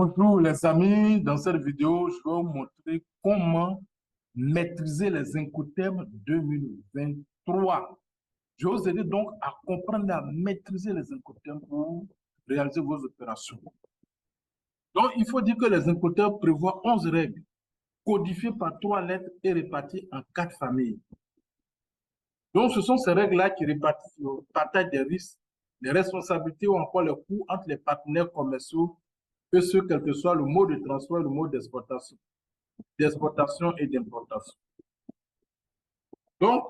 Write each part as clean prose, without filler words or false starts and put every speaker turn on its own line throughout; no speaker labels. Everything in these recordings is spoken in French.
Bonjour les amis, dans cette vidéo, je vais vous montrer comment maîtriser les Incoterms 2023. Je vais vous aider donc à comprendre et à maîtriser les Incoterms pour réaliser vos opérations. Donc, il faut dire que les Incoterms prévoient 11 règles codifiées par 3 lettres et réparties en 4 familles. Donc, ce sont ces règles-là qui répartissent le partage des risques, les responsabilités ou encore les coûts entre les partenaires commerciaux et ce, quel que soit le mode de transport et le mode d'exportation et d'importation. Donc,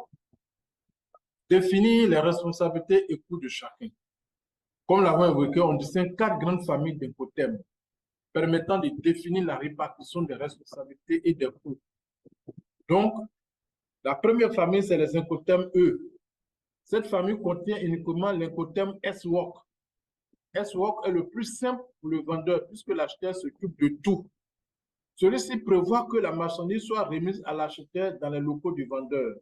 définir les responsabilités et coûts de chacun. Comme l'avons évoqué, on distingue 4 grandes familles d'Incoterms permettant de définir la répartition des responsabilités et des coûts. Donc, la première famille, c'est les Incoterms E. Cette famille contient uniquement l'Incoterm S-Work. S-Work est le plus simple pour le vendeur puisque l'acheteur s'occupe de tout. Celui-ci prévoit que la marchandise soit remise à l'acheteur dans les locaux du vendeur.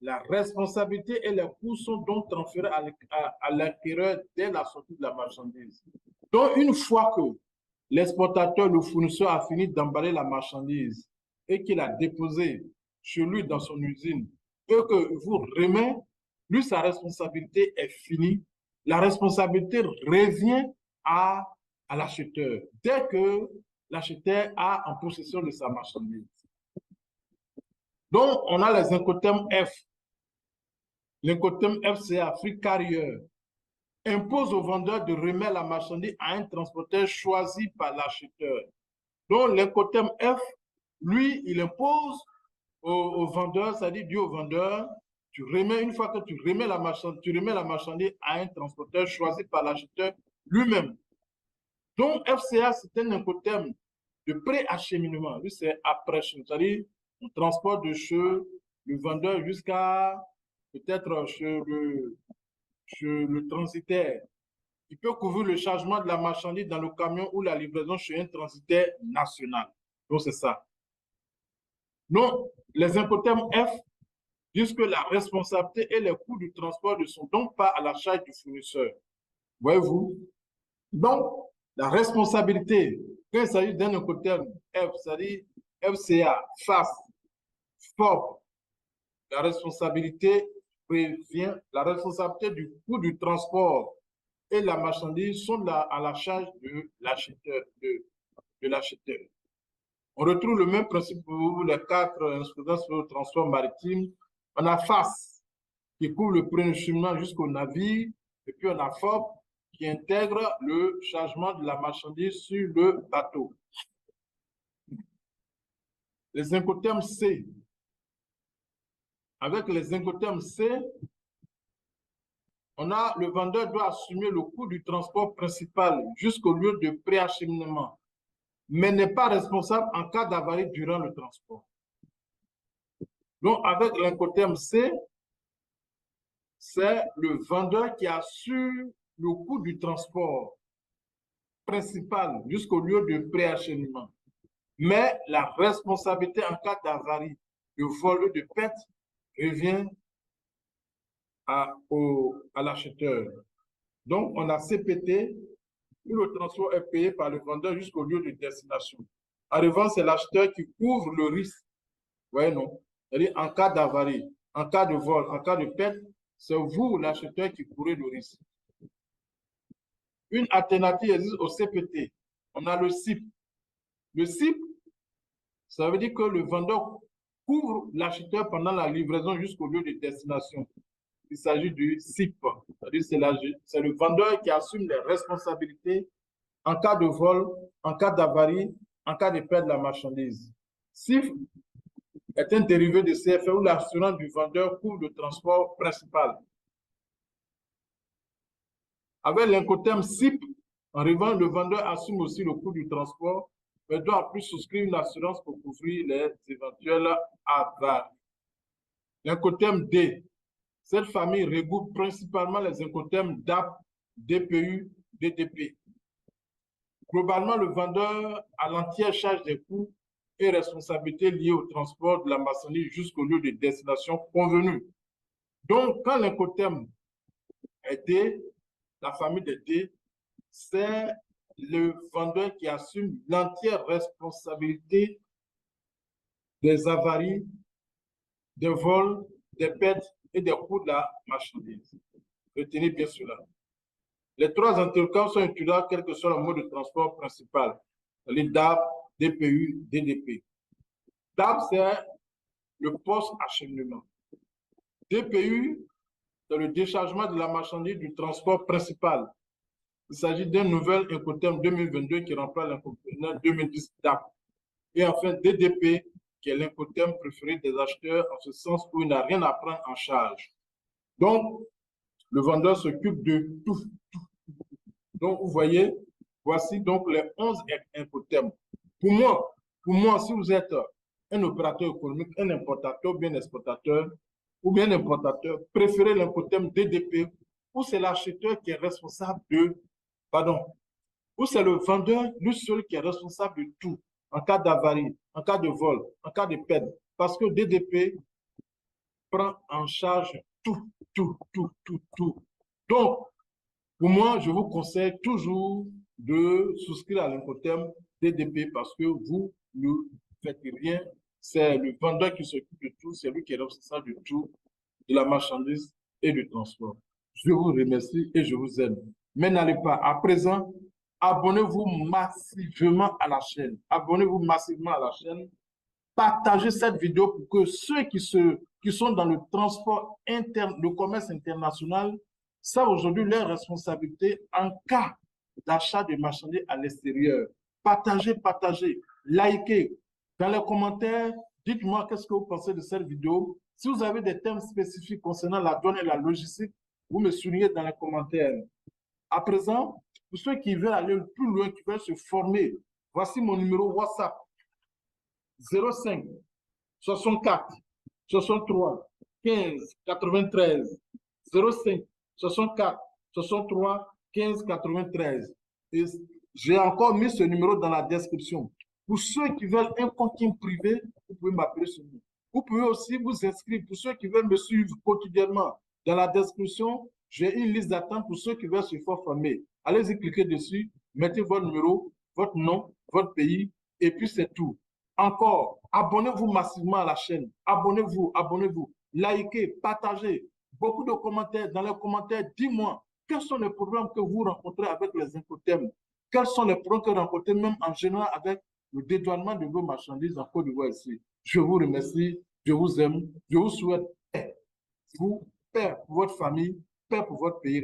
La responsabilité et les coûts sont donc transférés à l'acquéreur dès la sortie de la marchandise. Donc, une fois que l'exportateur, le fournisseur a fini d'emballer la marchandise et qu'il a déposé chez lui dans son usine et que vous remet, lui, sa responsabilité est finie. La responsabilité revient à l'acheteur dès que l'acheteur a en possession de sa marchandise. Donc, on a les Incoterms F. L'incoterm F, c'est Free Carrier, impose au vendeur de remettre la marchandise à un transporteur choisi par l'acheteur. Donc, l'incoterm F, lui, il impose au vendeur, c'est-à-dire dit au vendeur, une fois que tu remets la marchandise à un transporteur choisi par l'acheteur lui-même. Donc, FCA, c'est un incoterm de pré-acheminement. Lui, c'est après-acheminement, c'est-à-dire on transporte de chez le vendeur jusqu'à peut-être chez le transitaire. Il peut couvrir le chargement de la marchandise dans le camion ou la livraison chez un transitaire national. Donc, c'est ça. Donc, les Incoterms F disent que la responsabilité et les coûts du transport ne sont donc pas à la charge du fournisseur. Voyez-vous? Donc, la responsabilité, quand il s'agit d'un Incoterm F, c'est-à-dire FCA, FAS, FOB, la responsabilité prévient, la responsabilité du coût du transport et la marchandise sont à la charge de l'acheteur. On retrouve le même principe pour les 4 jurisprudences sur le transport maritime. On a FAS qui couvre le préacheminement jusqu'au navire, et puis on a FOB qui intègre le chargement de la marchandise sur le bateau. Les Incoterms C. Avec les Incoterms C, le vendeur doit assumer le coût du transport principal jusqu'au lieu de préacheminement, mais n'est pas responsable en cas d'avarie durant le transport. Donc, avec l'Incoterm C, c'est le vendeur qui assure le coût du transport principal jusqu'au lieu de préacheminement. Mais la responsabilité en cas d'avarie, de vol ou de perte revient à l'acheteur. Donc, on a CPT, où le transport est payé par le vendeur jusqu'au lieu de destination. En revanche, c'est l'acheteur qui couvre le risque. Vous voyez, non? C'est-à-dire, en cas d'avarie, en cas de vol, en cas de perte, c'est vous, l'acheteur, qui courez le risque. Une alternative existe au CPT. On a le CIP. Le CIP, ça veut dire que le vendeur couvre l'acheteur pendant la livraison jusqu'au lieu de destination. Il s'agit du CIP. C'est-à-dire c'est le vendeur qui assume les responsabilités en cas de vol, en cas d'avarie, en cas de perte de la marchandise. CIF est un dérivé de CFA où l'assurance du vendeur couvre le transport principal. Avec l'incoterm CIP, en revanche, le vendeur assume aussi le coût du transport, mais doit en plus souscrire une assurance pour couvrir les éventuelles avaries. L'incoterm D. Cette famille regroupe principalement les incoterms DAP, DPU, DDP. Globalement, le vendeur a l'entière charge des coûts et responsabilités liées au transport de la marchandise jusqu'au lieu de destination convenu. Donc, quand l'incoterm est D, la famille de D, c'est le vendeur qui assume l'entière responsabilité des avaries, des vols, des pertes et des coûts de la marchandise. Retenez bien cela. Les trois interlocuteurs sont utilisables quel que soit le mode de transport principal, les DAB, DPU, DDP. DAB, c'est le post-acheminement. DPU, c'est le déchargement de la marchandise du transport principal. Il s'agit d'un nouvel Incoterm 2022 qui remplace l'Incoterm 2010 DAB. Et enfin, DDP, qui est l'Incoterm préféré des acheteurs en ce sens où il n'a rien à prendre en charge. Donc, le vendeur s'occupe de tout. Donc, vous voyez, voici donc les 11 Incoterms. Pour moi, si vous êtes un opérateur économique, un importateur, bien exportateur, ou bien importateur, préférez l'Incoterm DDP, ou c'est l'acheteur qui est responsable ou c'est le vendeur, lui seul qui est responsable de tout, en cas d'avarie, en cas de vol, en cas de perte, parce que DDP prend en charge tout. Donc, pour moi, je vous conseille toujours de souscrire à l'Incoterm DDP parce que vous ne faites rien. C'est le vendeur qui s'occupe de tout, c'est lui qui est responsable de tout, de la marchandise et du transport. Je vous remercie et je vous aime. Mais n'allez pas. À présent, abonnez-vous massivement à la chaîne. Abonnez-vous massivement à la chaîne. Partagez cette vidéo pour que ceux qui sont dans le transport interne, le commerce international, savent aujourd'hui leurs responsabilités en cas d'achat de marchandises à l'extérieur. Partagez, likez. Dans les commentaires, dites-moi qu'est-ce que vous pensez de cette vidéo. Si vous avez des thèmes spécifiques concernant la douane et la logistique, vous me soulignez dans les commentaires. À présent, pour ceux qui veulent aller plus loin, qui veulent se former, voici mon numéro WhatsApp. 05 64 63 15 93 05 64 63 15 93. Et j'ai encore mis ce numéro dans la description. Pour ceux qui veulent un contenu privé, vous pouvez m'appeler sur nous. Vous pouvez aussi vous inscrire. Pour ceux qui veulent me suivre quotidiennement, dans la description, j'ai une liste d'attente pour ceux qui veulent se former. Allez-y, cliquez dessus, mettez votre numéro, votre nom, votre pays, et puis c'est tout. Encore, abonnez-vous massivement à la chaîne. Abonnez-vous. Likez, partagez. Beaucoup de commentaires. Dans les commentaires, dis-moi, quels sont les problèmes que vous rencontrez avec les Incoterms? Quels sont les problèmes que vous rencontrez même en général avec le dédouanement de vos marchandises en Côte d'Ivoire ici? Je vous remercie, je vous aime, je vous souhaite paix. Vous, paix pour votre famille, paix pour votre pays.